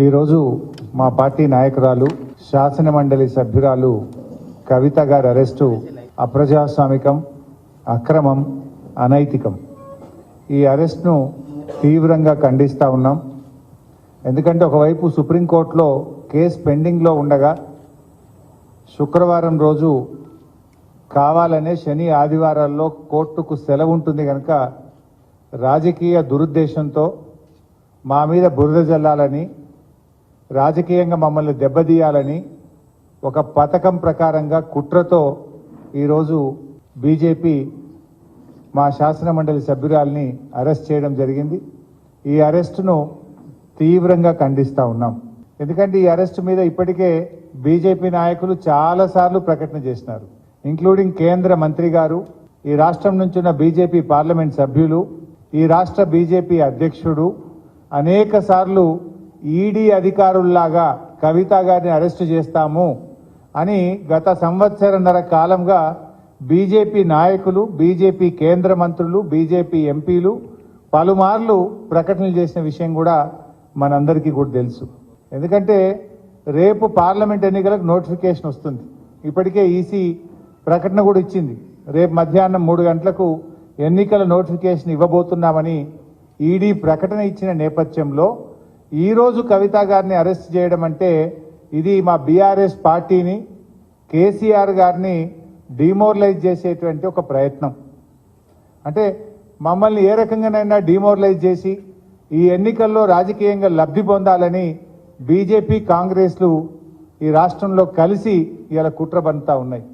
ఈరోజు మా పార్టీ నాయకురాలు శాసన మండలి సభ్యురాలు కవిత గారి అరెస్టు అప్రజాస్వామికం, అక్రమం, అనైతికం. ఈ అరెస్ట్ను తీవ్రంగా ఖండిస్తూ ఉన్నాం. ఎందుకంటే ఒకవైపు సుప్రీంకోర్టులో కేసు పెండింగ్లో ఉండగా శుక్రవారం రోజు కావాలనే శని ఆదివారాల్లో కోర్టుకు సెలవు ఉంటుంది కనుక రాజకీయ దురుద్దేశంతో మా మీద బురద జల్లాలని, రాజకీయంగా మమ్మల్ని దెబ్బతీయాలని ఒక పథకం ప్రకారంగా కుట్రతో ఈరోజు బీజేపీ మా శాసన మండలి సభ్యురాల్ని అరెస్ట్ చేయడం జరిగింది. ఈ అరెస్టును తీవ్రంగా ఖండిస్తూ ఉన్నాం. ఎందుకంటే ఈ అరెస్టు మీద ఇప్పటికే బీజేపీ నాయకులు చాలాసార్లు ప్రకటన చేసినారు, ఇంక్లూడింగ్ కేంద్ర మంత్రి గారు, ఈ రాష్ట్రం నుంచి ఉన్న బీజేపీ పార్లమెంట్ సభ్యులు, ఈ రాష్ట్ర బీజేపీ అధ్యక్షుడు అనేక సార్లు ఈడీ అధికారుల్లాగా కవిత గారిని అరెస్టు చేస్తాము అని గత సంవత్సరన్నర కాలంగా బీజేపీ నాయకులు, బీజేపీ కేంద్ర మంత్రులు, బీజేపీ ఎంపీలు పలుమార్లు ప్రకటనలు చేసిన విషయం కూడా మనందరికీ కూడా తెలుసు. ఎందుకంటే రేపు పార్లమెంట్ ఎన్నికలకు నోటిఫికేషన్ వస్తుంది. ఇప్పటికే ఈసీ ప్రకటన కూడా ఇచ్చింది, రేపు మధ్యాహ్నం 3 గంటలకు ఎన్నికల నోటిఫికేషన్ ఇవ్వబోతున్నామని ఈడీ ప్రకటన ఇచ్చిన నేపథ్యంలో ఈరోజు కవిత గారిని అరెస్ట్ చేయడం అంటే ఇది మా బీఆర్ఎస్ పార్టీని, కేసీఆర్ గారిని డిమోరలైజ్ చేసేటువంటి ఒక ప్రయత్నం. అంటే మమ్మల్ని ఏ రకంగానైనా డిమోరలైజ్ చేసి ఈ ఎన్నికల్లో రాజకీయంగా లబ్ధి పొందాలని బీజేపీ, కాంగ్రెస్లు ఈ రాష్ట్రంలో కలిసి ఇలా కుట్ర పన్నుతా ఉన్నాయి.